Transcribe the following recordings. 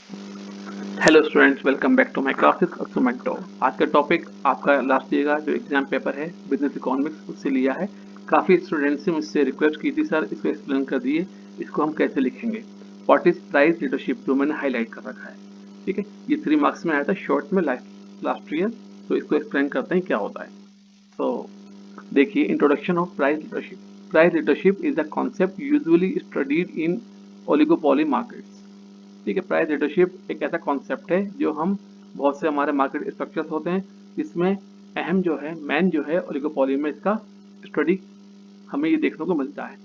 Hello students, welcome back to my classes इंस्ट्रूमेंटो। आज का टॉपिक आपका लास्ट ईयर का जो एग्जाम पेपर है बिजनेस इकोनॉमिक्स उससे लिया है। काफ़ी स्टूडेंट्स ने मुझसे रिक्वेस्ट की थी, सर इसको एक्सप्लेन कर दिए, इसको हम कैसे लिखेंगे। व्हाट इज प्राइस लीडरशिप, जो मैंने हाईलाइट कर रखा है। ठीक है, ये 3 मार्क्स में आया था शॉर्ट में लास्ट ईयर। तो इसको एक्सप्लेन करते हैं क्या होता है। तो देखिए, introduction of price leadership. Price leadership is the concept usually studied in oligopoly markets. ठीक है, प्राइस लीडरशिप एक ऐसा कॉन्सेप्ट है जो हम बहुत से हमारे मार्केट स्ट्रक्चर्स होते हैं जिसमें अहम जो है मैन जो है ओलिगोपोली में इसका स्टडी हमें ये देखने को मिलता है।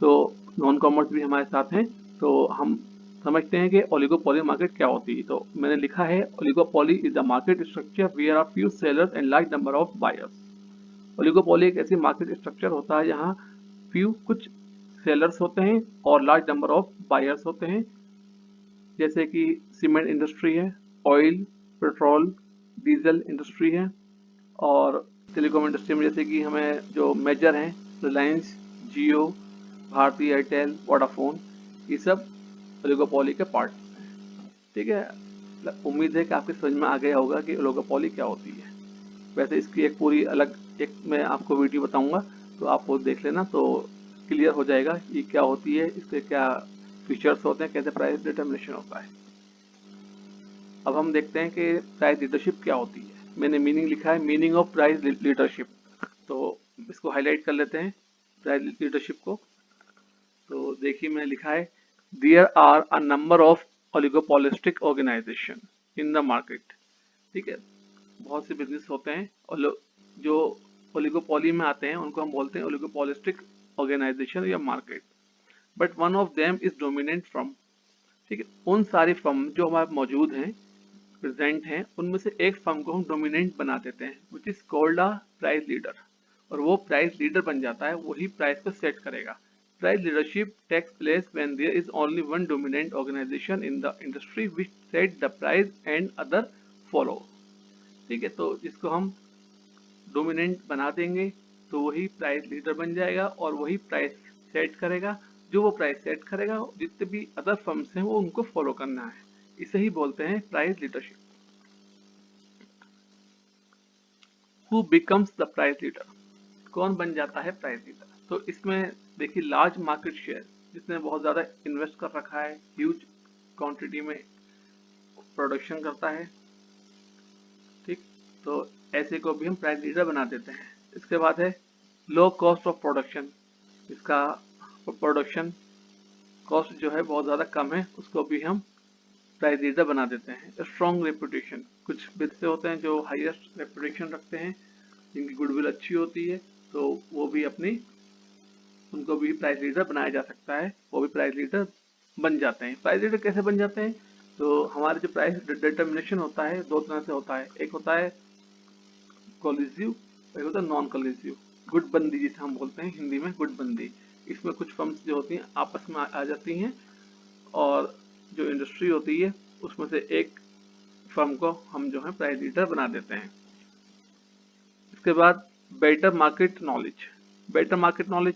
तो नॉन कॉमर्स भी हमारे साथ हैं, तो हम समझते हैं कि ओलिगोपोली मार्केट क्या होती है। तो मैंने लिखा है, oligopoly is the market structure where are few sellers and large number of buyers. Oligopoly एक ऐसी मार्केट स्ट्रक्चर होता है जहाँ फ्यू कुछ सेलर्स होते हैं और लार्ज नंबर ऑफ बायर्स होते हैं। जैसे कि सीमेंट इंडस्ट्री है, ऑयल, पेट्रोल, डीजल इंडस्ट्री है, और टेलीकॉम इंडस्ट्री में जैसे कि हमें जो मेजर हैं, रिलायंस, जियो, भारती एयरटेल, वोडाफोन, ये सब ओलिगोपोली के पार्ट हैं। ठीक है, उम्मीद है कि आपके समझ में आ गया होगा कि ओलिगोपोली क्या होती है। वैसे इसकी एक पूरी अलग एक मैं आपको वीडियो बताऊंगा, तो आप वो देख लेना, तो क्लियर हो जाएगा ये क्या होती है, इसके क्या फीचर्स होते हैं, कैसे प्राइस डिटर्मिनेशन होता है। अब हम देखते हैं कि प्राइस लीडरशिप क्या होती है। मैंने मीनिंग लिखा है, मीनिंग ऑफ प्राइस लीडरशिप। तो इसको हाईलाइट कर लेते हैं प्राइस लीडरशिप को। तो देखिए, मैंने लिखा है, there are a number of oligopolistic organization in the market. ठीक है, बहुत से बिजनेस होते हैं और जो ओलिगोपोली में आते हैं उनको हम बोलते हैं ओलिगोपोलिस्टिक ऑर्गेनाइजेशन या market. But one of them is dominant from. ठीक है, उन सारी फर्म जो हमारे मौजूद हैं, प्रेजेंट हैं, उनमें से एक फर्म को हम डोमिनेंट बना देते हैं, which is called a price leader. और वो प्राइस लीडर बन जाता है, वही प्राइस को सेट करेगा। Price leadership takes place when there is only one dominant organisation in the industry which set the price and other follow. ठीक है, तो जिसको हम डोमिनेंट बना देंगे तो वही प्राइस लीडर बन जाएगा और वही प्राइस सेट करेगा। जो वो प्राइस सेट करेगा, जितने भी अदर फर्म्स हैं वो उनको फॉलो करना है। इसे ही बोलते हैं price leadership. Who becomes the price leader, कौन बन जाता है प्राइस लीडर। तो इसमें देखिए, लार्ज मार्केट शेयर, जिसने बहुत ज़्यादा इन्वेस्ट कर रखा है, ह्यूज क्वांटिटी में प्रोडक्शन करता है। ठीक, तो ऐसे को भी हम प्राइस लीडर बना देते हैं। इसके बाद है लो कॉस्ट ऑफ प्रोडक्शन। इसका प्रोडक्शन कॉस्ट जो है बहुत ज़्यादा कम है, उसको भी हम प्राइस लीडर बना देते हैं। स्ट्रॉन्ग रेपुटेशन, कुछ बिजनेस होते हैं जो हाईएस्ट रेपुटेशन रखते हैं, जिनकी गुडविल अच्छी होती है, तो वो भी अपनी उनको भी प्राइस लीडर बनाया जा सकता है, वो भी प्राइस लीडर बन जाते हैं। प्राइस लीडर कैसे बन जाते हैं, तो हमारे जो प्राइस डिटर्मिनेशन होता है दो तरह से होता है। एक होता है कोलिजिव, एक होता है नॉन कोलिजिव। गुटबंदी जिसे हम बोलते हैं हिंदी में, गुटबंदी। इसमें कुछ फर्म्स जो होती हैं आपस में आ जाती हैं, और जो इंडस्ट्री होती है उसमें से एक फर्म को हम जो है प्राइस लीडर बना देते हैं। इसके बाद better market knowledge. Better market knowledge,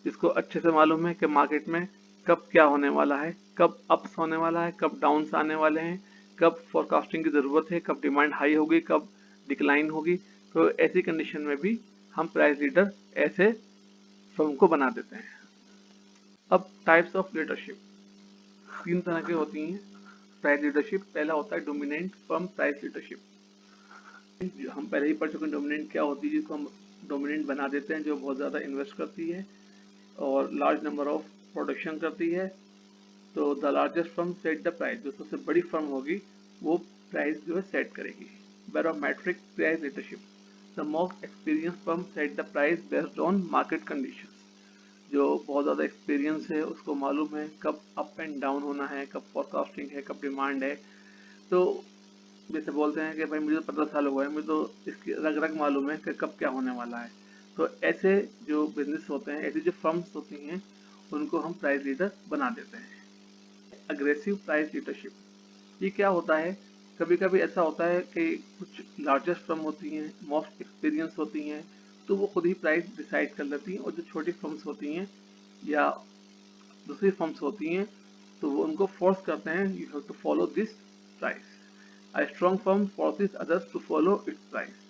जिसको अच्छे से मालूम है कि मार्केट में कब क्या होने वाला है, कब अप्स होने वाला है, कब डाउन्स आने वाले हैं, कब फोरकास्टिंग की ज़रूरत है, कब डिमांड हाई होगी, कब डिक्लाइन होगी। तो ऐसी कंडीशन में भी हम प्राइस लीडर ऐसे फर्म को बना देते हैं। अब टाइप्स ऑफ लीडरशिप 3 तरह की होती हैं प्राइस लीडरशिप। पहला होता है डोमिनेंट फर्म प्राइस लीडरशिप। हम पहले ही पढ़ चुके हैं डोमिनेंट क्या होती है, जिसको हम डोमिनेंट बना देते हैं, जो बहुत ज़्यादा इन्वेस्ट करती है और लार्ज नंबर ऑफ प्रोडक्शन करती है। तो the largest firm set the price, जो सबसे बड़ी फर्म होगी वो प्राइस जो है सेट करेगी। Barometric price leadership, the most experience firm set the price based on market condition. जो बहुत ज़्यादा एक्सपीरियंस है उसको मालूम है कब अप एंड डाउन होना है, कब फोरकास्टिंग है, कब डिमांड है। तो जैसे बोलते हैं कि भाई मुझे तो 15 साल हुआ है, मुझे तो इसकी रग रग मालूम है कि कब क्या होने वाला है। तो ऐसे जो बिजनेस होते हैं, ऐसी जो फर्म्स होती हैं, उनको हम प्राइस लीडर बना देते हैं। अग्रेसिव प्राइस लीडरशिप, ये क्या होता है, कभी कभी ऐसा होता है कि कुछ लार्जेस्ट फर्म होती हैं, मोस्ट एक्सपीरियंस होती हैं, तो वो खुद ही प्राइस डिसाइड कर लेती हैं, और जो छोटी फर्म्स होती हैं या दूसरी फर्म्स होती हैं तो वो उनको फोर्स करते हैं, you have to follow this price. A strong firm forces others to follow its price।